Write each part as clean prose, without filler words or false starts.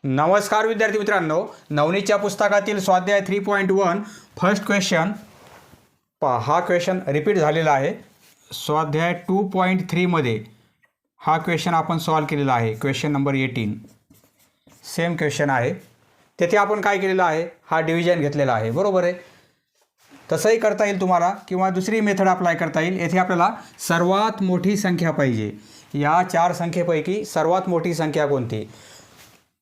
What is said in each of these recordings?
नमस्कार विद्यार्थी मित्रांनो, नवनीतच्या पुस्तकातील स्वाध्याय 3.1 फर्स्ट क्वेश्चन पहा. हा क्वेश्चन रिपीट झालेला आहे. स्वाध्याय 2.3 मध्ये हा क्वेश्चन आपण सॉल्व केलेला आहे. क्वेश्चन नंबर 18 सेम क्वेश्चन आहे. तेथे आपण काय केलेलं आहे, हा डिव्हिजन घेतलेला आहे. बरोबर आहे. तसंही करता येईल तुम्हाला, किंवा दुसरी मेथड अप्लाय करता येईल. येथे आपल्याला सर्वात मोठी संख्या पाहिजे. या 4 संख्येपैकी सर्वात मोठी संख्या कोणती?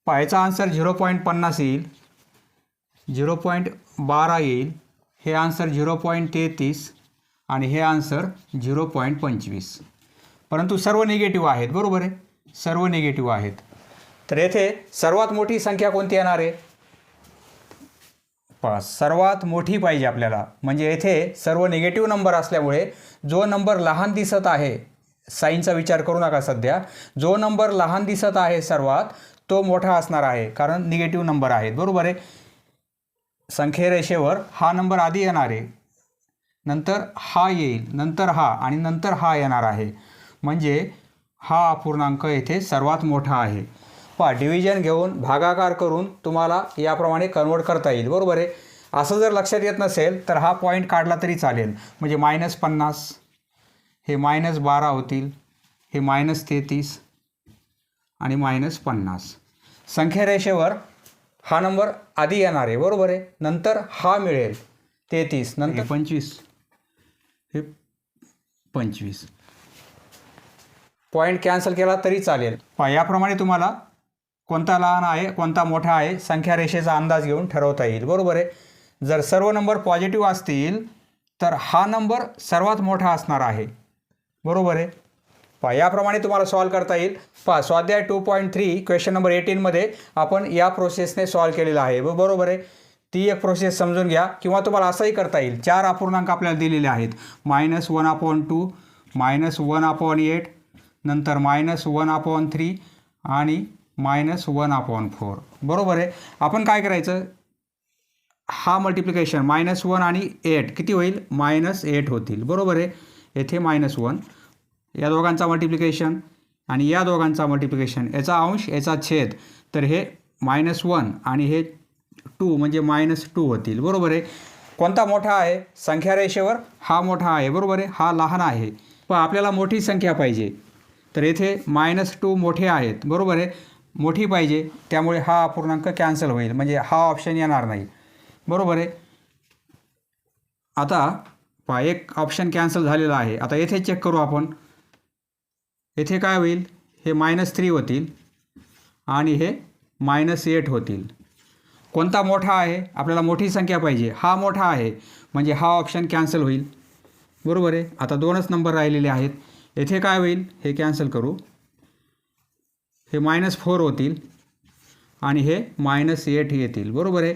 पाहायचा आन्सर 0.50 येईल, 0.12 येईल, हे आन्सर 0.33 आणि हे आन्सर 0.25. परंतु सर्व निगेटिव्ह आहेत. बरोबर आहे, सर्व निगेटिव्ह आहेत. तर येथे सर्वात मोठी संख्या कोणती येणार आहे? पहा, सर्वात मोठी पाहिजे आपल्याला. म्हणजे येथे सर्व निगेटिव्ह नंबर असल्यामुळे जो नंबर लहान दिसत आहे, साईनचा विचार करू नका सध्या, जो नंबर लहान दिसत आहे सर्वात तो मोठा असणार आहे, कारण निगेटिव्ह नंबर आहेत. बरोबर आहे. संख्येरेषेवर हा नंबर आधी येणार आहे, नंतर हा येईल, नंतर हा आणि नंतर हा येणार आहे. म्हणजे हा अपूर्णांक येथे सर्वात मोठा आहे. पहा, डिव्हिजन घेऊन भागाकार करून तुम्हाला याप्रमाणे कन्वर्ट करता येईल. बरोबर आहे. असं जर लक्षात येत नसेल तर हा पॉईंट काढला तरी चालेल. म्हणजे -50, हे -12 होतील, हे -33 आणि -50. संख्यारेषेवर हा नंबर आधी येणार आहे. बरोबर आहे. नंतर हा मिळेल 33, नंतर 25, हे 25. पॉईंट कॅन्सल केला तरी चालेल. पहा, याप्रमाणे तुम्हाला कोणता लहान आहे कोणता मोठा आहे संख्यारेषेचा अंदाज घेऊन ठरवता येईल. बरोबर आहे. जर सर्व नंबर पॉझिटिव्ह असतील तर हा नंबर सर्वात मोठा असणार आहे. बरोबर आहे. पहा, याप्रमाणे तुम्हाला सॉल्व करता येईल. पहा, स्वाध्याय 2.3 क्वेश्चन नंबर 18 मध्ये आपण या प्रोसेसने सॉल्व केलेला आहे. बरोबर आहे. ती एक प्रोसेस समजून घ्या, किंवा तुम्हाला असंही करता येईल. 4 अपूर्णांक आपल्याला दिलेले आहेत. -1/2, -1/8, नंतर -1/3 आणि -1/4. बरोबर आहे. आपण काय करायचं, हा मल्टिप्लिकेशन -1 आणि 8 किती होईल? -8 होतील. बरोबर आहे. येथे -1, या दोघांचा मल्टिप्लिकेशन आणि या दोघांचा मल्टिप्लिकेशन, याचा अंश याचा छेद, तर हे -1 आणि हे 2 म्हणजे -2 होतील. बरोबर आहे. कोणता मोठा आहे? संख्यारेषेवर हा मोठा आहे. बरोबर आहे. हा लहान आहे. पण आपल्याला मोठी संख्या पाहिजे, तर येथे -2 मोठे आहेत. बरोबर आहे. मोठी पाहिजे, त्यामुळे हा अपूर्णांक कॅन्सल होईल. म्हणजे हा ऑप्शन येणार नाही. बरोबर आहे. आता पहा, एक ऑप्शन कॅन्सल झालेला आहे. आता येथे चेक करू आपण. येथे काय होईल? हे -3 होतील आणि हे -8 होतील. कोणता मोठा आहे? आपल्याला मोठी संख्या पाहिजे. हा मोठा आहे, म्हणजे हा ऑप्शन कॅन्सल होईल. बरोबर आहे. आता 2च नंबर राहिलेले आहेत. येथे काय होईल? हे कॅन्सल करू. हे -4 होतील आणि हे -8 येतील. बरोबर आहे.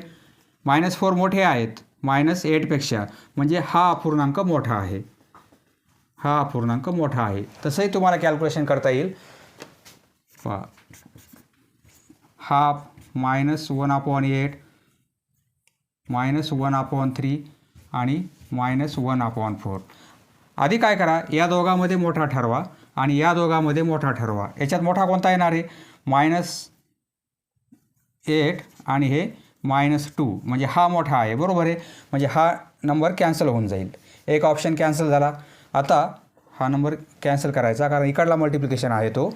-4 मोठे आहेत -8पेक्षा, म्हणजे हा अपूर्णांक मोठा आहे. हा अपूर्णांक मोठा आहे. तसंही तुम्हाला कॅल्क्युलेशन करता येईल. पहा, हाफ -1/8, -1/3 आणि -1/4. आधी काय करा, या दोघांमध्ये मोठा ठरवा आणि या दोघांमध्ये मोठा ठरवा. याच्यात मोठा कोणता येणार आहे? -8 आणि हे -2, म्हणजे हा मोठा आहे. बरोबर आहे. म्हणजे हा नंबर कॅन्सल होऊन जाईल. एक ऑप्शन कॅन्सल झाला. आता हा नंबर कॅन्सल करायचा, कारण इकडला मल्टिप्लिकेशन आहे तो.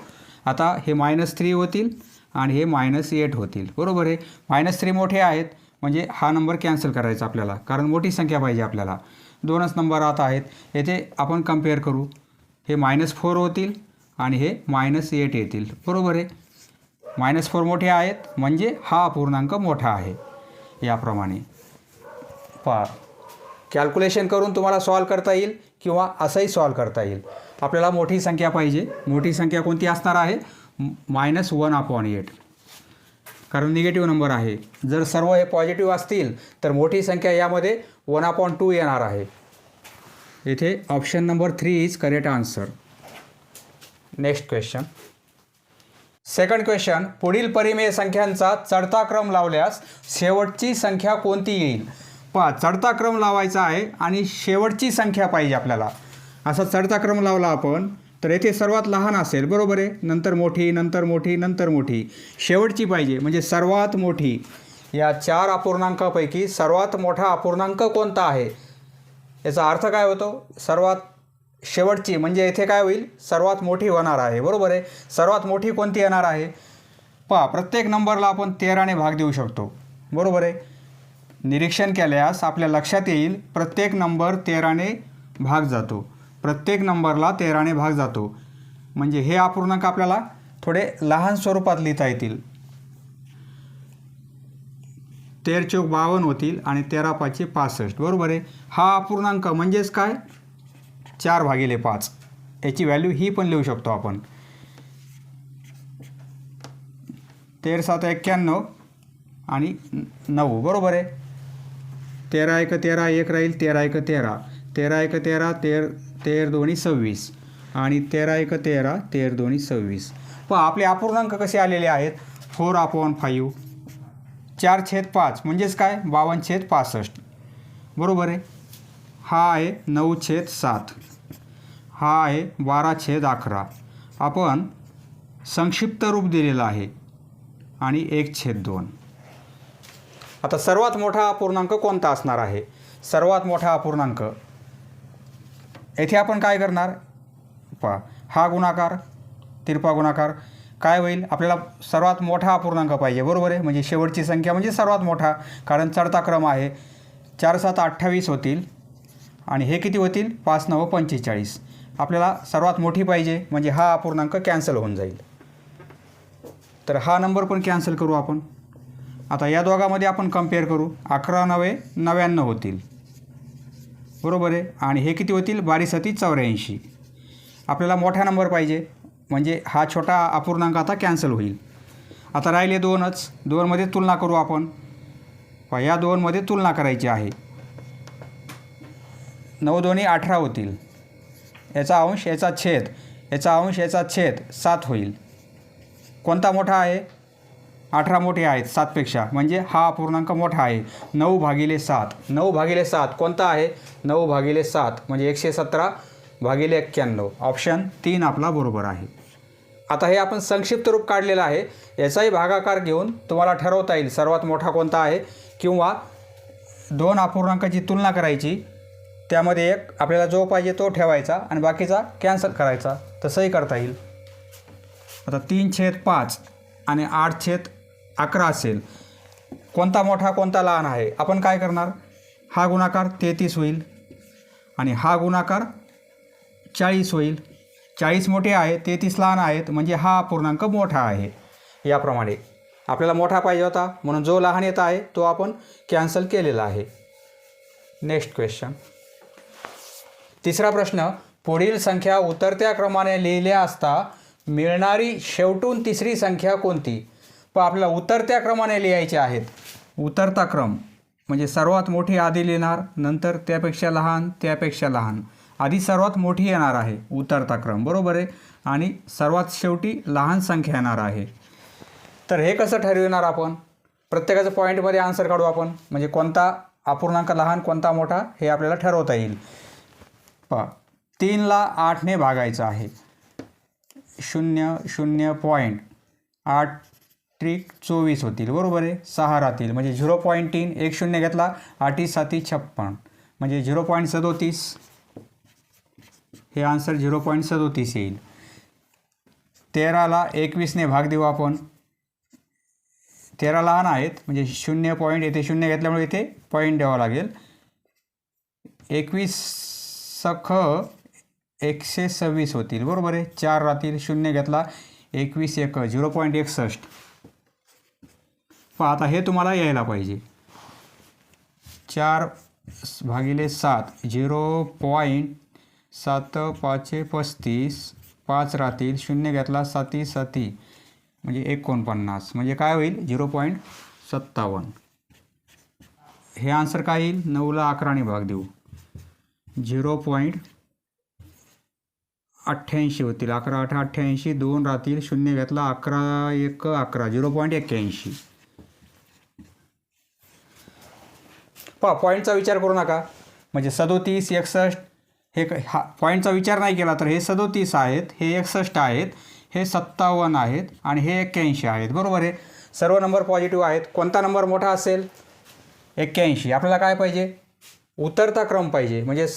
आता हे -3 होतील आणि हे -8 होतील. बरोबर आहे. -3 मोठे आहेत, म्हणजे हा नंबर कॅन्सल करायचा आपल्याला, कारण मोठी संख्या पाहिजे आपल्याला. 2च नंबर आता आहेत. येथे आपण कम्पेअर करू. हे -4 होतील आणि हे -8 येतील. बरोबर आहे. -4 मोठे आहेत, म्हणजे हा अपूर्णांक मोठा आहे. याप्रमाणे पहा, कॅल्क्युलेशन करून तुम्हाला सॉल्व करता येईल, किंवा असंही सॉल्व करता येईल. आपल्याला मोठी संख्या पाहिजे. मोठी संख्या कोणती असणार आहे? -1/8, कारण निगेटिव्ह नंबर आहे. जर सर्व हे पॉझिटिव्ह असतील तर मोठी संख्या यामध्ये 1/2 येणार आहे. येथे option number 3 is correct answer. Next question. Second question. पुढील परिमेय संख्यांचा चढता क्रम लावल्यास शेवटची संख्या कोणती येईल? पहा, चढता क्रम लावायचा आहे आणि शेवटची संख्या पाहिजे आपल्याला. असा चढता क्रम लावला आपण तर येथे सर्वात लहान असेल, बरोबर आहे, नंतर मोठी, नंतर मोठी, नंतर मोठी, शेवटची पाहिजे म्हणजे सर्वात मोठी. या 4 अपूर्णांकापैकी सर्वात मोठा अपूर्णांक कोणता आहे, याचा अर्थ काय होतो, सर्वात शेवटची म्हणजे येथे काय होईल, सर्वात मोठी होणार आहे, बरोबर आहे. सर्वात मोठी कोणती येणार आहे, पहा प्रत्येक नंबरला आपण 13ने भाग देऊ शकतो, बरोबर आहे. निरीक्षण केल्यास आपल्या लक्षात येईल प्रत्येक नंबर 13ने भाग जातो, प्रत्येक नंबरला 13ने भाग जातो. म्हणजे हे अपूर्णांक आपल्याला थोडे लहान स्वरूपात लिहिता येतील. 13 चौक 52 होतील आणि 13 पाचे 65, बरोबर आहे. हा अपूर्णांक म्हणजेच काय, 4/5. याची व्हॅल्यू ही पण लिहू शकतो आपण. 13 7 91 आणि 9, बरोबर आहे. 13 1 13, 1 राहील, 13 1 13, 13 1 13, 13 2 26 आणि 13 1 13, 13 2 26. पहा आपले अपूर्णांक कसे आलेले आहेत, 4/5, 4/5 म्हणजेच काय, 52/65, बरोबर आहे. हा आहे 9/7, हा आहे 12/11. आपण संक्षिप्त रूप दिलेलं आहे आणि 1/2. आता सर्वात मोठा अपूर्णांक कोणता असणार आहे, सर्वात मोठा अपूर्णांक येथे आपण काय करणार, पहा हा गुणाकार, तिरपा गुणाकार, काय होईल, आपल्याला सर्वात मोठा अपूर्णांक पाहिजे, बरोबर आहे. म्हणजे शेवटची संख्या म्हणजे सर्वात मोठा, कारण चढता क्रम आहे. 4 7 28 होतील आणि हे किती होतील, 5 9 45. आपल्याला सर्वात मोठी पाहिजे म्हणजे हा अपूर्णांक कॅन्सल होऊन जाईल. तर हा नंबर पण कॅन्सल करू आपण. आता या दोघांमध्ये आपण कम्पेअर करू, 11 9 99 होतील, बरोबर आहे. आणि हे किती होतील, 12 7 84. आपल्याला मोठा नंबर पाहिजे म्हणजे हा छोटा अपूर्णांक आता कॅन्सल होईल. आता राहिले 2च, 2मध्ये तुलना करू आपण. या 2मध्ये तुलना करायची आहे. 9 2 18 होतील, याचा अंश याचा छेद, याचा अंश याचा छेद 7 होईल. कोणता मोठा आहे, 18 मोठे आहेत 7पेक्षा, म्हणजे हा अपूर्णांक मोठा आहे. 9/7, 9/7 कोणता आहे, 9/7 म्हणजे 117/91. ऑप्शन 3 आपला बरोबर आहे. आता हे आपण संक्षिप्त रूप काढलेलं आहे, याचाही भागाकार घेऊन तुम्हाला ठरवता येईल सर्वात मोठा कोणता आहे, किंवा 2 अपूर्णांकाची तुलना करायची, त्यामध्ये एक आपल्याला जो पाहिजे तो ठेवायचा आणि बाकीचा कॅन्सल करायचा, तसंही करता येईल. आता 3/5 आणि 8/11 असेल, कोणता मोठा कोणता लहान आहे, आपण काय करणार, हा गुणाकार 33 होईल आणि हा गुणाकार 40 होईल. 40 मोठे आहे, 33 लहान आहेत, म्हणजे हा अपूर्णांक मोठा आहे. याप्रमाणे आपल्याला मोठा पाहिजे होता म्हणून जो लहान येत आहे तो आपण कॅन्सल केलेला आहे. नेक्स्ट क्वेश्चन, तिसरा प्रश्न, पुढील संख्या उतरत्या क्रमाने लिहिल्या असता मिळणारी शेवटून तिसरी संख्या कोणती. पण आपल्याला उतरत्या क्रमाने लिहायचे आहेत. उतरता क्रम म्हणजे सर्वात मोठी आधी लिहिणार, नंतर त्यापेक्षा लहान, त्यापेक्षा लहान, आधी सर्वात मोठी येणार आहे उतरता क्रम, बरोबर आहे, आणि सर्वात शेवटी लहान संख्या येणार आहे. तर हे कसं ठरविणार आपण, प्रत्येकाचं पॉईंटमध्ये आन्सर काढू आपण, म्हणजे कोणता अपूर्णांक लहान कोणता मोठा हे आपल्याला ठरवता येईल. पहा 3ला 8ने भागायचं आहे, 0 0.8 त्रिक 24 होतील, बरोबर आहे. 6 राहतील म्हणजे 0.3, 1 0 घेतला, 8 7 56 म्हणजे 0.37. हे आन्सर 0.37 येईल. 13ला 21ने भाग देऊ आपण, 13 लहान आहेत म्हणजे 0 पॉईंट, येथे 0 घेतल्यामुळे इथे पॉईंट द्यावा लागेल. 21 सख 126 होतील, बरोबर आहे. 4 राहतील, 0 घेतला, 21 1 0.61. पहा आता हे तुम्हाला यायला पाहिजे. 4/7 0.7535, 5 राहतील, 0 घेतला, 7 7 म्हणजे 49 म्हणजे काय होईल 0.57. हे आन्सर काय येईल, 9ला 11ने भाग देऊ, 0.88 होतील, 11 8 88, 2 राहतील, 0 घेतला, 11 1 11 0.81. पहा पॉईंटचा विचार करू नका, म्हणजे 37 61 हा पॉईंटचा विचार नाही केला तर हे 37 आहेत, हे 61 आहेत, हे 57 आहेत आणि हे 81 आहेत. बरोबर आहे. सर्व नंबर पॉझिटिव्ह आहेत. कोणता नंबर मोठा असेल? 81. आपल्याला काय पाहिजे? उतरता क्रम पाहिजे. म्हणजे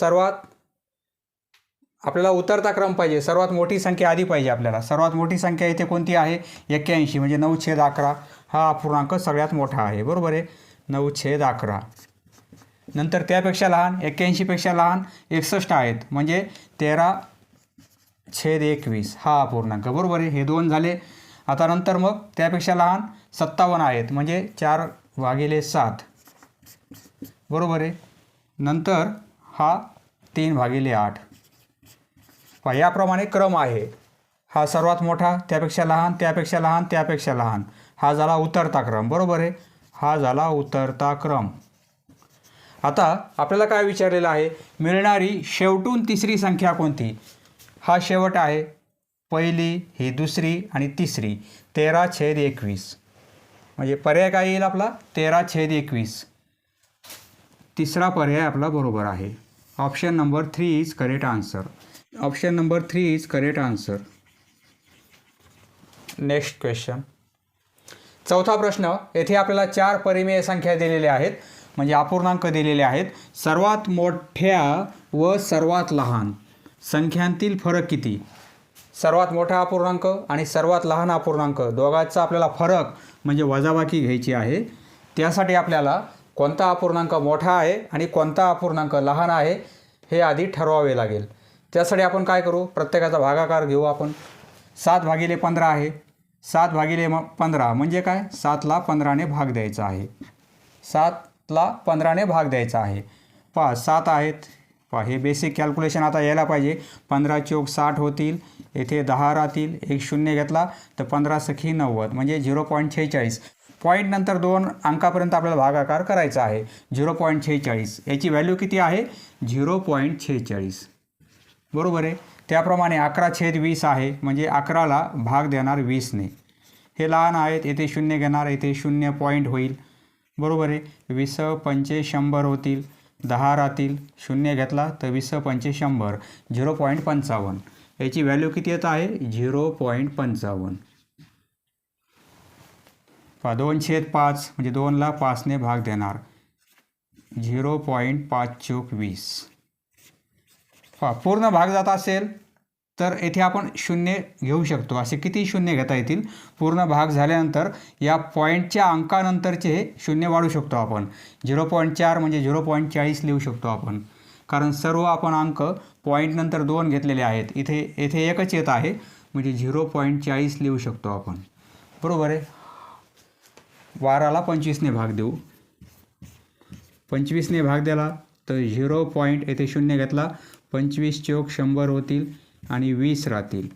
आपल्याला उतरता क्रम पाहिजे. सर्वात मोठी संख्या आधी पाहिजे आपल्याला. सर्वात मोठी संख्या इथे कोणती आहे? 81. म्हणजे 9/11 हा अपूर्णांक सगळ्यात मोठा आहे. बरोबर आहे. 9/11. नंतर त्यापेक्षा लहान 81पेक्षा लहान 61 आहेत. म्हणजे 13/21 हा अपूर्णांक. बरोबर आहे. हे 2 झाले. आता नंतर मग त्यापेक्षा लहान 57 आहेत. म्हणजे 4/7. बरोबर आहे. नंतर हा 3/8. याप्रमाणे क्रम आहे. हा सर्वात मोठा, त्यापेक्षा लहान, त्यापेक्षा लहान, त्यापेक्षा लहान. हा झाला उतरता क्रम. बरोबर आहे. हा झाला उतरता क्रम. आता आपल्याला काय विचारलेलं आहे? मिळणारी शेवटून तिसरी संख्या कोणती? हा शेवट आहे. पहिली, ही दुसरी आणि तिसरी. 13/21. म्हणजे पर्याय काय येईल आपला? 13/21. तिसरा पर्याय आपला बरोबर आहे. Option number 3 is correct answer. Option number 3 is correct answer. Next question. चौथा प्रश्न. येथे आपल्याला 4 परिमेय संख्या दिलेल्या आहेत, म्हणजे अपूर्णांक दिलेले आहेत. सर्वात मोठ्या व सर्वात लहान संख्यांतील फरक किती? सर्वात मोठा अपूर्णांक आणि सर्वात लहान अपूर्णांक दोघांचा आपल्याला फरक म्हणजे वजाबाकी घ्यायची आहे. त्यासाठी आपल्याला कोणता अपूर्णांक मोठा आहे आणि कोणता अपूर्णांक लहान आहे हे आधी ठरवावे लागेल. त्यासाठी आपण काय करू? प्रत्येकाचा भागाकार घेऊ आपण. 7/15 आहे. 7/15 म्हणजे काय? 7ला 15ने भाग द्यायचा आहे. 7ला 15ने भाग द्यायचा आहे. 7 आहेत. हे बेसिक कॅल्क्युलेशन आता यायला पाहिजे. 15 चौक 60 होतील. येथे 10 राहतील. एक 0 घेतला तर 15 सखी 90 म्हणजे 0.46. पॉईंट नंतर 2 अंकापर्यंत आपल्याला भागाकार करायचा आहे. 0.46. याची व्हॅल्यू किती आहे? 0.46. बरोबर आहे. त्याप्रमाणे 11/20 आहे. म्हणजे 11ला भाग देणार 20ने. हे लहान आहेत. येथे 0 घेणार. येथे 0 पॉईंट होईल. बरोबर आहे. 20/5 100 होतील. 10 राहतील. 0 घेतला तर 20/5 100. 0.55. याची व्हॅल्यू किती येत आहे? 0.55. 2/5 म्हणजे 2ला 5ने भाग देणार. 0.5/20. पूर्ण भाग जात असेल तर येथे आपण 0 घेऊ शकतो. असे किती 0 घेता येतील? पूर्ण भाग झाल्यानंतर या पॉईंटच्या अंकानंतरचे हे 0 वाढू शकतो आपण. 0.4 म्हणजे 0.40 लिहू शकतो आपण. कारण सर्व आपण अंक पॉईंटनंतर 2 घेतलेले आहेत. येथे एकच येत आहे म्हणजे 0.40 लिहू शकतो आपण. बरोबर आहे. 12ला 25ने भाग देऊ. 25ने भाग दिला तर 0 पॉईंट येथे 0 घेतला. 25 चौक 100 होतील आणि 20 राहतील.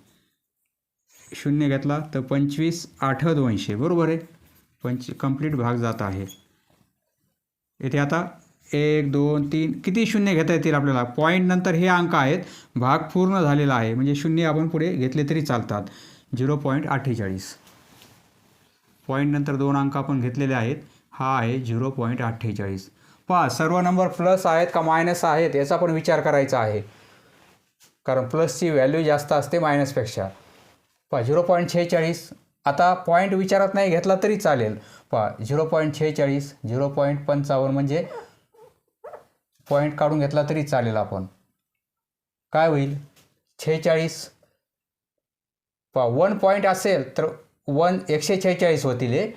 0 घेतला तर 25 8 200. बरोबर आहे. कंप्लीट भाग जात आहे. येथे आता 1 2 3 किती 0 घेता येतील आपल्याला? पॉईंट नंतर हे अंक आहेत. भाग पूर्ण झालेला आहे म्हणजे 0 आपण पुढे घेतले तरी चालतात. 0.48. पॉईंट नंतर 2 अंक आपण घेतलेले आहेत. हा आहे 0.48. सर्व नंबर प्लस आहेत का मायनस आहेत याचा पण विचार करायचा आहे. कारण प्लसची व्हॅल्यू जास्त असते मायनसपेक्षा. 0.46. आता पॉईंट विचारात नाही घेतला तरी चालेल. 0.46 0.55 म्हणजे पॉईंट काढून घेतला तरी चालेल. आपण काय होईल? 46. 1 पॉईंट असेल तर 146 होतील.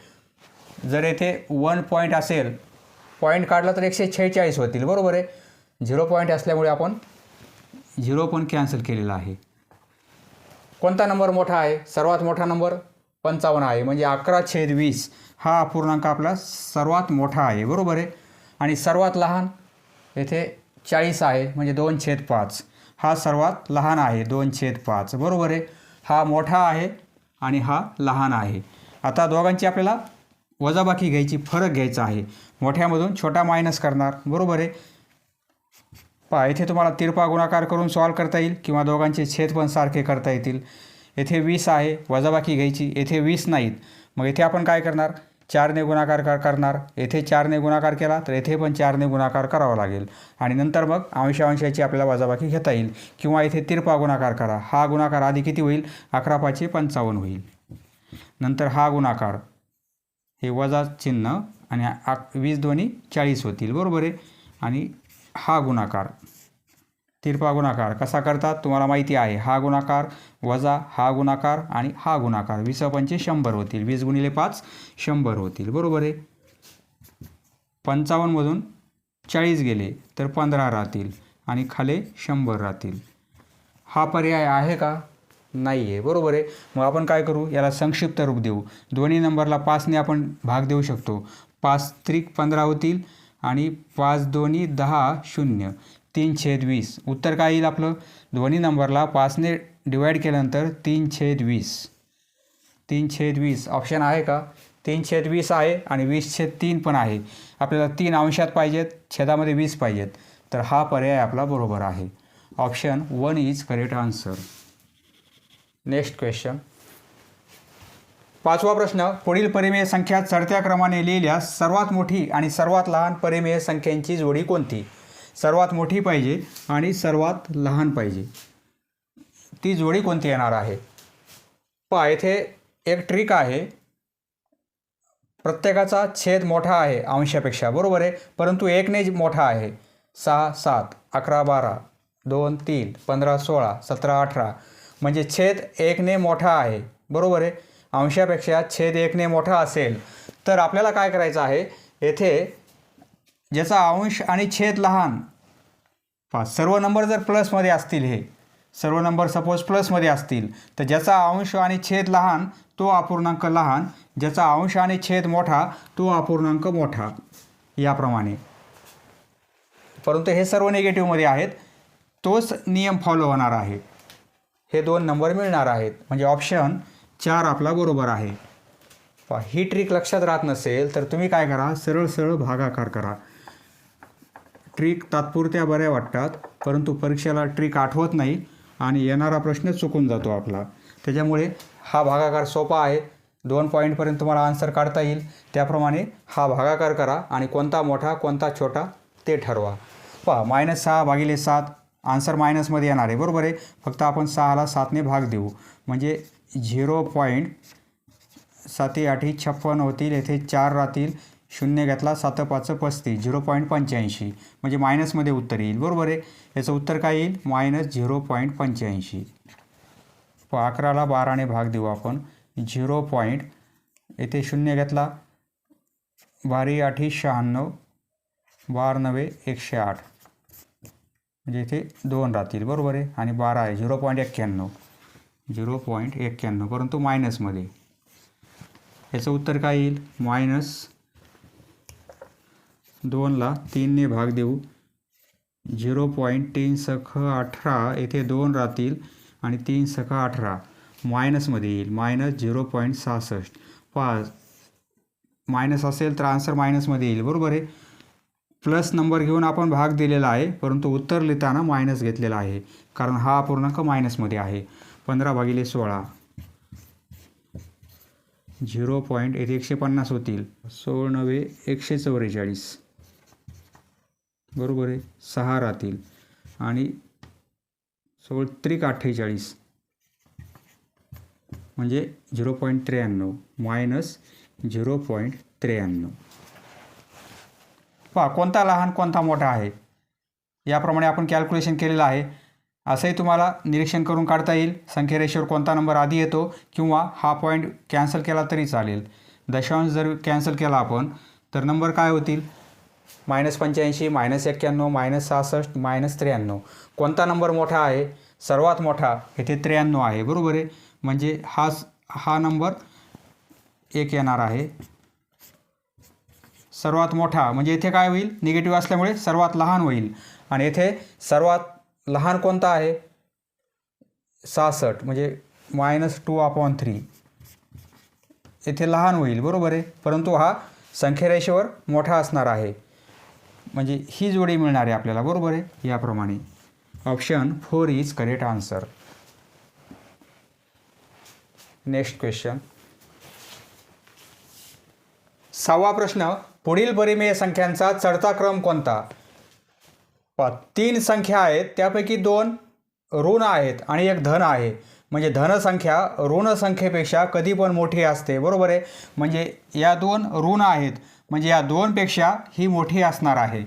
जर येथे 1 पॉईंट असेल, पॉईंट काढला तर 146 होतील. बरोबर आहे. 0 पॉईंट असल्यामुळे आपण 0 पण कॅन्सल केलेला आहे. कोणता नंबर मोठा आहे? सर्वात मोठा नंबर 55 आहे. म्हणजे 11/20 हा अपूर्णांक आपला सर्वात मोठा आहे. बरोबर आहे. आणि सर्वात लहान येथे 40 आहे म्हणजे 2/5 हा सर्वात लहान आहे. 2/5. बरोबर आहे. हा मोठा आहे आणि हा लहान आहे. आता दोघांची आपल्याला वजाबाकी घ्यायची, फरक घ्यायचा आहे. मोठ्यामधून छोटा मायनस करणार. बरोबर आहे. येथे तुम्हाला तिरपा गुणाकार करून सॉल्व करता येईल किंवा दोघांचे छेद पण सारखे करता येतील. येथे 20 आहे. वजाबाकी घ्यायची. येथे 20 नाहीत. मग येथे आपण काय करणार? 4ने गुणाकार करणार, येथे 4ने गुणाकार केला तर येथे पण 4ने गुणाकार करावा लागेल आणि नंतर मग अंशाची आपल्याला वजाबाकी घेता येईल किंवा इथे तिरपा गुणाकार करा. हा गुणाकार आधी किती होईल? 11 5 55 होईल. नंतर हा गुणाकार, हे वजा चिन्ह आणि 20 दोन्ही 40 होतील, बरोबर आहे. आणि हा गुणाकार, तिरपा गुणाकार कसा करतात तुम्हाला माहिती आहे. हा गुणाकार वजा हा गुणाकार आणि हा गुणाकार, 20 पंचे 100 होतील. 20 गुणिले 5 100 होतील, बरोबर आहे. 55 मधून 40 गेले तर 15 राहतील आणि खाली 100 राहतील. हा पर्याय आहे का? नाही आहे, बरोबर आहे. मग आपण काय करू? याला संक्षिप्त रूप देऊ. दोन्ही नंबरला 5ने आपण भाग देऊ शकतो. 5 त्रिक 15 होतील आणि 5 दोन्ही 10 0 3/20. उत्तर काय येईल आपलं? दोन्ही नंबरला 5ने डिवाईड केल्यानंतर 3/20. 3/20 ऑप्शन आहे का? 3/20 आहे आणि 20/3 पण आहे. आपल्याला 3 अंशात पाहिजेत, छेदामध्ये 20 पाहिजेत, तर हा पर्याय आपला बरोबर आहे. Option 1 is correct answer. Next question. 5वा प्रश्न. पुढील परिमेय संख्या चढत्या क्रमाने लिहिल्यास सर्वात मोठी आणि सर्वात लहान परिमेय संख्यांची जोडी कोणती? सर्वात मोठी पाहिजे आणि सर्वात लहान पाहिजे, ती जोडी कोणती येणार आहे? पहा, येथे एक ट्रिक आहे. प्रत्येकाचा छेद मोठा आहे अंशापेक्षा, बरोबर आहे, परंतु एकने मोठा आहे. 6 7 11 12 2 3 15 16 17 18 म्हणजे छेद एकने मोठा आहे, बरोबर आहे. अंशापेक्षा छेद एकने मोठा असेल तर आपल्याला काय करायचं आहे? येथे ज्याचा अंश आणि छेद लहान, पहा सर्व नंबर जर प्लसमध्ये असतील, हे सर्व नंबर सपोज प्लसमध्ये असतील, तर ज्याचा अंश आणि छेद लहान तो अपूर्णांक लहान, ज्याचा अंश आणि छेद मोठा तो अपूर्णांक मोठा, याप्रमाणे. परंतु हे सर्व निगेटिव्हमध्ये आहेत, तोच नियम फॉलो होणार आहे. हे 2 नंबर मिळणार आहेत, म्हणजे ऑप्शन 4 आपला बरोबर आहे. पहा, ही ट्रिक लक्षात राहत नसेल तर तुम्ही काय करा? सरळ सरळ भागाकार करा. ट्रिक तात्पुरत्या बऱ्या वाटतात, परंतु परीक्षेला ट्रिक आठवत नाही आणि येणारा प्रश्न चुकून जातो आपला. त्याच्यामुळे हा भागाकार सोपा आहे. 2 पॉईंटपर्यंत तुम्हाला आन्सर काढता येईल. त्याप्रमाणे हा भागाकार करा आणि कोणता मोठा कोणता छोटा ते ठरवा. पहा, -6/7 आन्सर मायनसमध्ये येणार आहे, बरोबर आहे. फक्त आपण 6ला 7ने भाग देऊ म्हणजे 0.7 8 56 होतील. येथे 4 राहतील, 0 घेतला 7 5 35, 0.85 म्हणजे मायनसमध्ये उत्तर येईल, बरोबर आहे. याचं उत्तर काय येईल? -0.85. 11ला 12ने भाग देऊ आपण, 0. येथे 0 घेतला, 12 8 96, 12 9 108 म्हणजे इथे 2 राहतील, बरोबर आहे. आणि 12 आहे 0.91, 0.91 परंतु मायनसमध्ये. याचं उत्तर काय येईल? -2ला 3ने भाग देऊ, 0.318 येथे 2 राहतील आणि 3 6 18 मायनसमध्ये येईल, -0.66. 5 मायनस असेल तर आन्सर मायनसमध्ये येईल, बरोबर आहे. प्लस नंबर घेऊन आपण भाग दिलेला आहे, परंतु उत्तर लिहिताना मायनस घेतलेला आहे, कारण हा अपूर्णांक मायनसमध्ये आहे. 15/16 150 होतील, 16 9 144 बरोबर आहे. 6 राहतील आणि 16 त्रिक 48 म्हणजे 0.93 -0.93. पहा, कोणता लहान कोणता मोठा आहे याप्रमाणे आपण कॅल्क्युलेशन केलेलं आहे. असंही तुम्हाला निरीक्षण करून काढता येईल. संख्या रेषेवर कोणता नंबर आधी येतो किंवा हा पॉईंट कॅन्सल केला तरी चालेल. दशांश जर कॅन्सल केला आपण तर नंबर काय होतील? -85 -91 -66 -93. कोणता नंबर मोठा आहे? सर्वात मोठा येथे 93 आहे, बरोबर आहे. म्हणजे हा नंबर 1 येणार आहे. सर्वात मोठा म्हणजे इथे काय होईल? निगेटिव्ह असल्यामुळे सर्वात लहान होईल. आणि येथे सर्वात लहान कोणता आहे? 66 म्हणजे -2/3 येथे लहान होईल, बरोबर आहे. परंतु हा संख्यारेषेवर मोठा असणार आहे, म्हणजे ही जोडी मिळणार आहे आपल्याला, बरोबर आहे. याप्रमाणे option 4 is correct answer. Next question. 6वा प्रश्न, पुढील परिमेय संख्यांचा चढता क्रम कोणता? 3 संख्या आहेत, त्यापैकी 2 ऋण आहेत आणि एक धन आहे. म्हणजे धन संख्या ऋण संख्येपेक्षा कधी पण मोठी असते, बरोबर आहे. म्हणजे या 2 ऋण आहेत, म्हणजे या 2पेक्षा ही मोठी असणार आहे.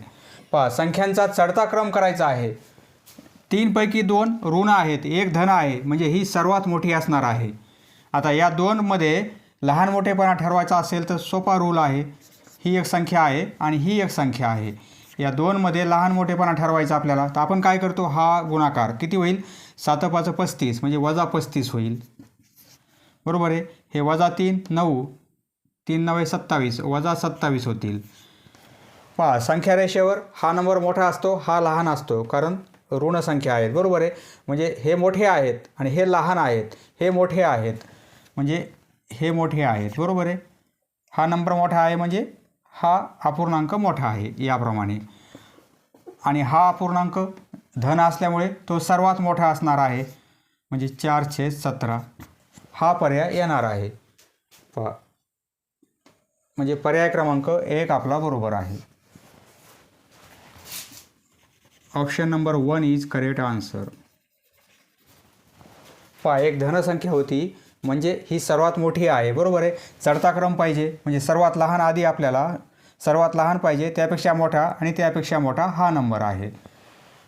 संख्यांचा चढता क्रम करायचा आहे. 3 पैकी 2 ऋण आहेत, एक धन आहे, म्हणजे ही सर्वात मोठी असणार आहे. आता या 2 मध्ये लहान मोठेपणा ठरवायचा असेल तर सोपा रूल आहे. ही एक संख्या आहे आणि ही एक संख्या आहे. या 2 मध्ये लहान मोठेपणा ठरवायचा आपल्याला. तर आपण काय करतो, हा गुणाकार किती होईल, 7 5 35 म्हणजे वजा 35 होईल, बरोबर आहे. हे वजा 3 9, 3 9 27 वजा 27 होतील. संख्या रेषेवर हा नंबर मोठा असतो, हा लहान असतो, कारण ऋण संख्या आहेत, बरोबर आहे. म्हणजे हे मोठे आहेत आणि हे लहान आहेत, हे मोठे आहेत म्हणजे हे मोठे आहेत, बरोबर आहे. हा नंबर मोठा आहे म्हणजे हा अपूर्णांक मोठा आहे याप्रमाणे. आणि हा अपूर्णांक धन असल्यामुळे तो सर्वात मोठा असणार आहे, म्हणजे 4/17 हा पर्याय येणार आहे. म्हणजे पर्याय क्रमांक 1 आपला बरोबर आहे. Option number 1 is correct answer. एक धनसंख्या होती, म्हणजे ही सर्वात मोठी आहे, बरोबर आहे. चढता क्रम पाहिजे, म्हणजे सर्वात लहान आधी आपल्याला सर्वात लहान पाहिजे, त्यापेक्षा मोठा आणि त्यापेक्षा मोठा हा नंबर आहे.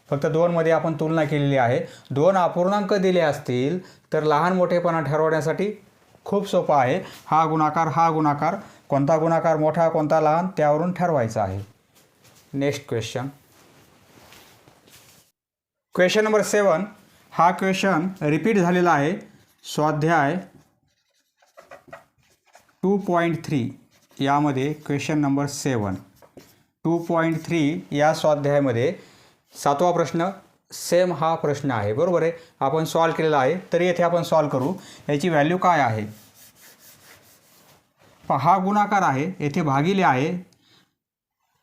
फक्त 2 मध्ये आपण तुलना केलेली आहे. 2 अपूर्णांक दिले असतील तर लहान मोठेपणा ठरवण्यासाठी खूप सोपा आहे. हा गुणाकार कोणता गुणाकार मोठा कोणता लहान त्यावरून ठरवायचा आहे. Next question, question number 7. हा क्वेश्चन रिपीट झालेला आहे. स्वाध्याय 2.3 यामध्ये क्वेश्चन नंबर 7 2.3 या स्वाध्यायामध्ये 7वा प्रश्न सेम हा प्रश्न आहे, बरोबर आहे. आपण सॉल्व केलेला आहे, तरी येथे आपण सॉल्व करू. याची व्हॅल्यू काय आहे, हा गुणाकार आहे, येथे भागिले आहे,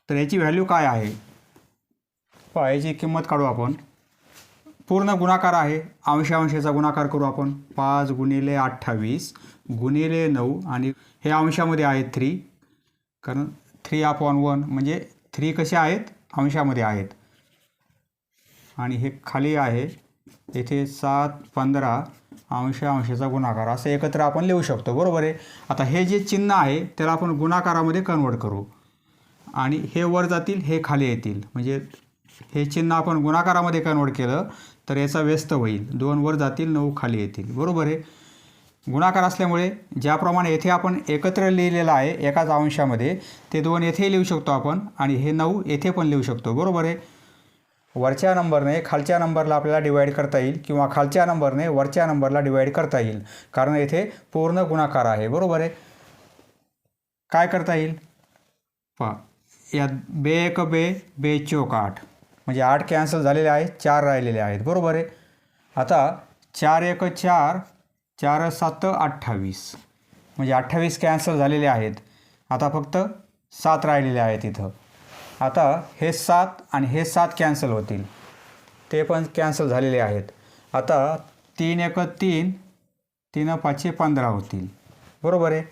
तर याची व्हॅल्यू काय आहे. याची किंमत काढू आपण. पूर्ण गुणाकार आहे, अंशाचा गुणाकार करू आपण. 5 × 28 × 9 आणि हे अंशामध्ये आहे 3, कारण 3/1 म्हणजे 3 कसे आहेत, अंशामध्ये आहेत. आणि हे खाली आहे, येथे 7 15 अंशाचा गुणाकार असं एकत्र आपण लिहू शकतो, बरोबर आहे. आता हे जे चिन्ह आहे त्याला आपण गुणाकारामध्ये कन्वर्ट करू आणि हे वर जातील, हे खाली येतील. म्हणजे हे चिन्ह आपण गुणाकारामध्ये कन्वर्ट केलं तर याचा व्यस्त होईल. 2 वर जातील, 9 खाली येतील, बरोबर आहे. गुणाकार असल्यामुळे ज्याप्रमाणे येथे आपण एकत्र लिहिलेलं आहे एकाच अंशामध्ये, ते 2 येथे लिहू शकतो आपण आणि हे 9 येथे पण लिहू शकतो, बरोबर आहे. वरच्या नंबरने खालच्या नंबरला आपल्याला डिवाईड करता येईल किंवा खालच्या नंबरने वरच्या नंबरला डिवाईड करता येईल, कारण येथे पूर्ण गुणाकार आहे, बरोबर आहे. काय करता येईल, यात 2 1 2 2 चौक 8 म्हणजे 8 कॅन्सल झालेले आहेत, 4 राहिलेले आहेत, बरोबर आहे. आता 4 1 4 4 7 28 म्हणजे 28 कॅन्सल झालेले आहेत. आता फक्त 7 राहिलेले आहेत इथं. आता हे 7 आणि हे 7 कॅन्सल होतील, ते पण कॅन्सल झालेले आहेत. आता 3 1 3 3 5 15 होतील, बरोबर आहे.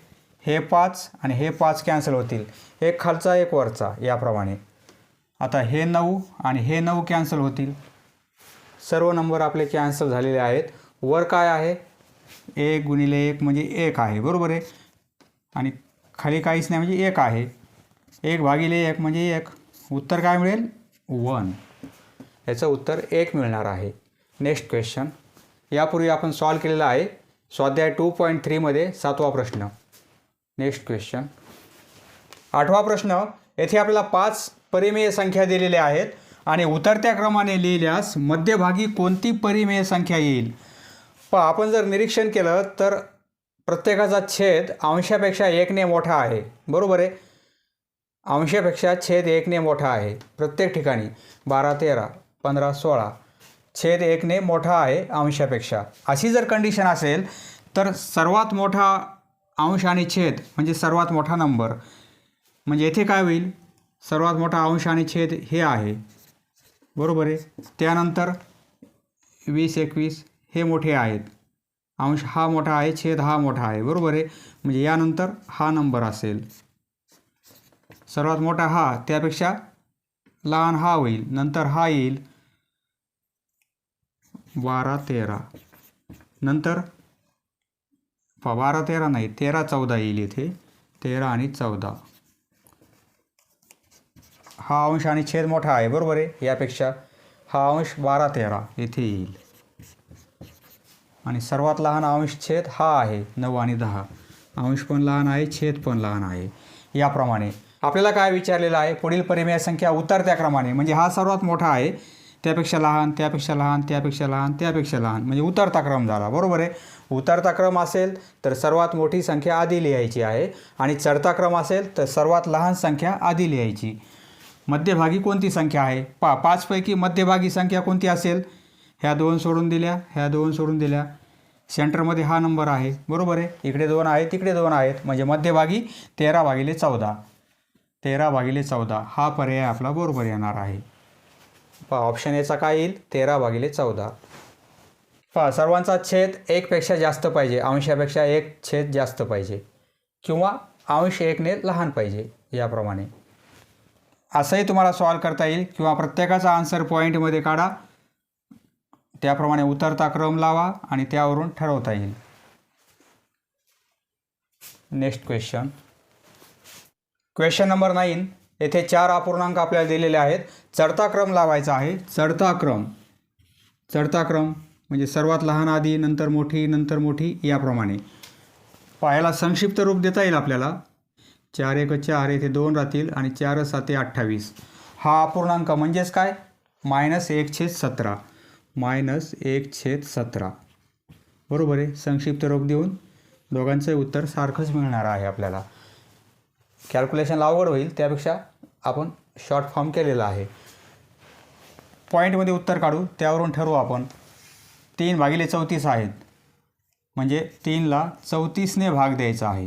हे 5 आणि हे 5 कॅन्सल होतील, एक खालचा एक वरचा याप्रमाणे. आता हे 9 आणि हे 9 कॅन्सल होतील. सर्व नंबर आपले कॅन्सल झालेले आहेत. वर काय आहे, 1 × 1 म्हणजे 1 आहे, बरोबर आहे. आणि खाली काहीच नाही म्हणजे 1 आहे. 1/1 म्हणजे 1. उत्तर काय मिळेल, 1. याचं उत्तर 1 मिळणार आहे. नेक्स्ट क्वेश्चन, यापूर्वी आपण सॉल्व केलेला आहे स्वाध्याय 2.3 मध्ये 7वा प्रश्न. नेक्स्ट क्वेश्चन, 8वा प्रश्न. येथे आपल्याला 5 परिमेय संख्या दिलेल्या आहेत आणि उतरत्या क्रमाने लिहिल्यास मध्यभागी कोणती परिमेय संख्या येईल. आपण जर निरीक्षण केलं तर प्रत्येकाचा छेद अंशापेक्षा 1ने मोठा आहे, बरोबर आहे. अंशापेक्षा छेद 1ने मोठा आहे प्रत्येक ठिकाणी. 12 13 15 16 छेद 1ने मोठा आहे अंशापेक्षा. अशी जर कंडिशन असेल तर सर्वात मोठा अंश आणि छेद म्हणजे सर्वात मोठा नंबर. म्हणजे येथे काय होईल, सर्वात मोठा अंश आणि छेद हे आहे, बरोबर आहे. त्यानंतर 20 21 हे मोठे आहेत, अंश हा मोठा आहे, छेद हा मोठा आहे, बरोबर आहे. म्हणजे यानंतर हा नंबर असेल, सर्वात मोठा हा, त्यापेक्षा लहान हा होईल, नंतर हा येईल 12 13, नंतर 12 13 नाही 13 14 येईल इथे, 13 आणि 14. हा अंश आणि छेद मोठा आहे बरोबर आहे, यापेक्षा हा अंश 12 13 इथे येईल आणि सर्वात लहान अंश छेद हा आहे 9 आणि 10. अंश पण लहान आहे, छेद पण लहान आहे. याप्रमाणे आपल्याला काय विचारलेलं आहे, पुढील परिमेय संख्या उतरत्या क्रमाने, म्हणजे हा सर्वात मोठा आहे, त्यापेक्षा लहान, त्यापेक्षा लहान, त्यापेक्षा लहान, त्यापेक्षा लहान, म्हणजे उतरता क्रम झाला बरोबर आहे. उतरता क्रम असेल तर सर्वात मोठी संख्या आधी लिहायची आहे आणि चढता क्रम असेल तर सर्वात लहान संख्या आधी लिहायची. मध्यभागी कोणती संख्या आहे? 5 पैकी मध्यभागी संख्या कोणती असेल? ह्या 2 सोडून दिल्या, ह्या 2 सोडून दिल्या, सेंटरमध्ये हा नंबर आहे बरोबर आहे. इकडे 2 आहेत, तिकडे 2 आहेत, म्हणजे मध्यभागी 13/14. 13/14 हा पर्याय आपला बरोबर येणार आहे. ऑप्शन एचा काय येईल? 13/14. सर्वांचा छेद 1 पेक्षा जास्त पाहिजे, अंशापेक्षा 1 छेद जास्त पाहिजे, किंवा अंश 1ने लहान पाहिजे. याप्रमाणे असंही तुम्हाला सॉल्व करता येईल, किंवा प्रत्येकाचा आन्सर पॉईंटमध्ये काढा, त्याप्रमाणे उतरता क्रम लावा आणि त्यावरून ठरवता येईल. Next question. Question number 9. येथे 4 अपूर्णांक आपल्याला दिलेले आहेत. चढता क्रम लावायचा आहे. चढता क्रम म्हणजे सर्वात लहान आधी, नंतर मोठी, नंतर मोठी, याप्रमाणे. याला संक्षिप्त रूप देता येईल आपल्याला. 4 1 4 येथे 2 राहतील आणि 4 7 28. हा अपूर्णांक म्हणजेच काय? -1/17. -1/17 बरोबर आहे. संक्षिप्त रूप देऊन दोघांचंही उत्तर सारखंच मिळणार आहे आपल्याला. कॅल्क्युलेशनला अवघड होईल, त्यापेक्षा आपण शॉर्ट फॉर्म केलेला आहे. पॉईंटमध्ये उत्तर काढू, त्यावरून ठरवू आपण. 3/34 आहेत, म्हणजे 3ला 34ने भाग द्यायचा आहे.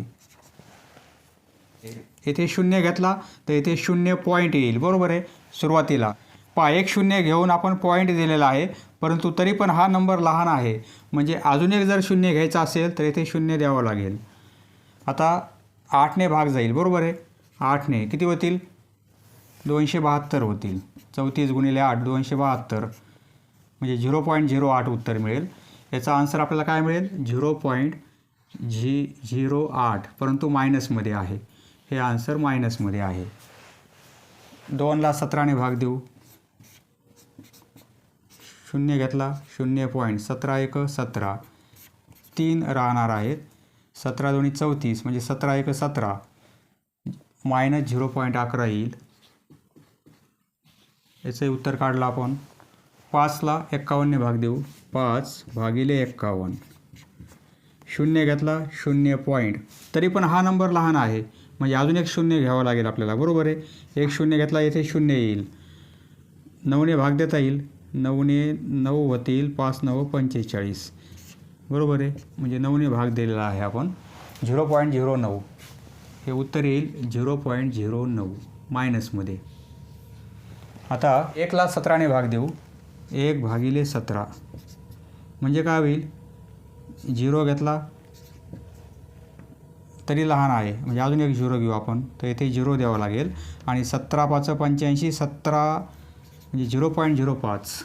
येथे 0 घेतला तर येथे 0 पॉईंट येईल बरोबर आहे. सुरुवातीला 1 0 घेऊन आपण पॉईंट दिलेला आहे, परंतु तरी पण हा नंबर लहान आहे, म्हणजे अजून एक जर 0 घ्यायचा असेल तर येथे 0 द्यावं लागेल. आता 8ने भाग जाईल बरोबर आहे. 8ने किती होतील? 272 होतील. 34 × 8 272, म्हणजे 0.08 उत्तर मिळेल. याचा आन्सर आपल्याला काय मिळेल? 0.08, परंतु मायनसमध्ये आहे. हे आन्सर मायनसमध्ये आहे. 2ला 17ने भाग देऊ. 0 घेतला, 0.17 1 17, 3 राहणार आहेत. 17 2 34, म्हणजे 17 1 17, -0.11 येईल. याचंही उत्तर काढलं आपण. 5ला 51ने भाग देऊ. 5/51. 0 घेतला, 0 पॉईंट, तरी पण हा नंबर लहान आहे, म्हणजे अजून एक 0 घ्यावं लागेल आपल्याला बरोबर आहे. एक 0 घेतला, येथे 0 येईल. 9ने भाग देता येईल. 9ने 9 होतील, 5 9 45 बरोबर आहे, म्हणजे 9ने भाग दिलेला आहे आपण. 0.09 हे उत्तर येईल. 0.09 मायनसमध्ये. आता 1ला 17ने भाग देऊ. 1/17 म्हणजे काय होईल? 0 घेतला तरी लहान आहे, म्हणजे अजून एक 0 घेऊ आपण, तर इथे 0 द्यावं लागेल. आणि 17 5 85, 17 म्हणजे 0.05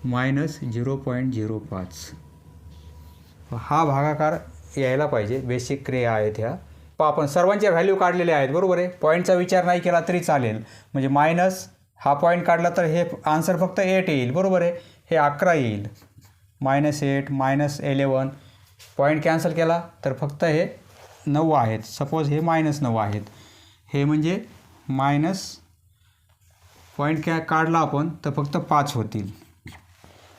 -0.05. हा भागाकार यायला पाहिजे. बेसिक क्रिया आहेत ह्या. आपण सर्वांच्या व्हॅल्यू काढलेल्या आहेत बरोबर आहे. पॉईंटचा विचार नाही केला तरी चालेल, म्हणजे मायनस हा पॉईंट काढला तर हे आन्सर फक्त 8 येईल बरोबर आहे. हे 11 येईल. -8 -11 पॉईंट कॅन्सल केला तर फक्त हे 9 आहेत. सपोज हे -9 आहेत, हे म्हणजे मायनस पॉईंट काढला आपण तर फक्त 5 होतील.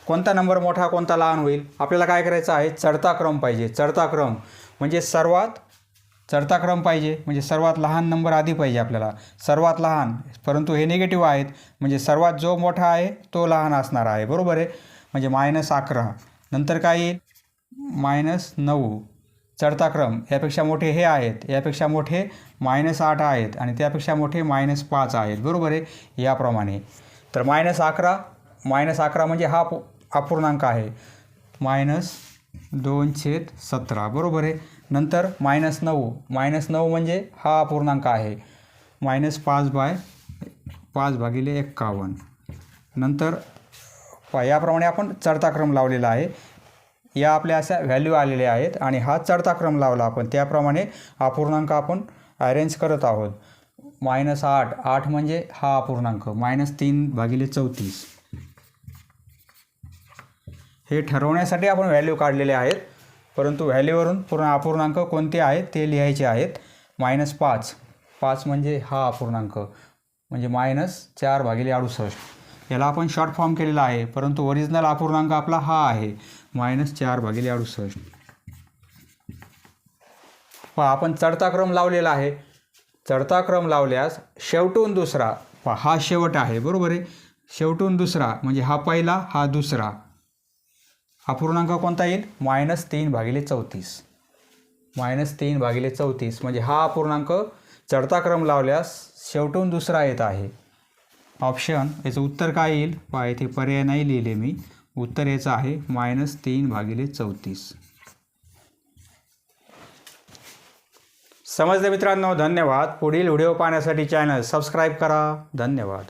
कोणता नंबर मोठा कोणता लहान होईल? आपल्याला काय करायचं आहे? चढता क्रम पाहिजे. चढता क्रम म्हणजे सर्वात लहान नंबर आधी पाहिजे आपल्याला. सर्वात लहान, परंतु हे निगेटिव्ह आहेत, म्हणजे सर्वात जो मोठा आहे तो लहान असणार आहे बरोबर आहे. म्हणजे -11, नंतर काय येईल? -9. चढता क्रम यापेक्षा मोठे हे आहेत, यापेक्षा मोठे -8 आहेत आणि त्यापेक्षा मोठे -5 आहेत बरोबर आहे. याप्रमाणे तर -11 म्हणजे हा अपूर्णांक आहे. -2/17 बरोबर आहे. नंतर -9 म्हणजे हा अपूर्णांक आहे. -5/51. नंतर याप्रमाणे आपण चढता क्रम लावलेला आहे. या आपल्या अशा व्हॅल्यू आलेल्या आहेत आणि हा चढता क्रम लावला आपण, त्याप्रमाणे अपूर्णांक आपण अरेंज करत आहोत. -8 म्हणजे हा अपूर्णांक, -3/34. हे ठरवण्यासाठी आपण व्हॅल्यू काढलेले आहेत, परंतु व्हॅल्यूवरून पूर्ण अपूर्णांक कोणते आहेत ते लिहायचे आहेत. -5 म्हणजे हा अपूर्णांक म्हणजे -4/68. याला आपण शॉर्ट फॉर्म केलेला आहे, परंतु ओरिजिनल अपूर्णांक आपला हा आहे -4/68. आपण चढता क्रम लावलेला आहे. चढता क्रम लावल्यास शेवटून दुसरा, हा शेवट आहे बरोबर आहे. शेवटून दुसरा म्हणजे हा पहिला, हा दुसरा अपूर्णांक कोणता येईल? -3/34. -3/34 म्हणजे हा अपूर्णांक चढता क्रम लावल्यास शेवटून दुसरा येत आहे. ऑप्शन याचं उत्तर काय येईल? इथे पर्याय नाही लिहिले मी. उत्तर याचं आहे -3/34. समजले मित्रांनो? धन्यवाद. पुढील व्हिडिओ पाहण्यासाठी चॅनल सबस्क्राईब करा. धन्यवाद.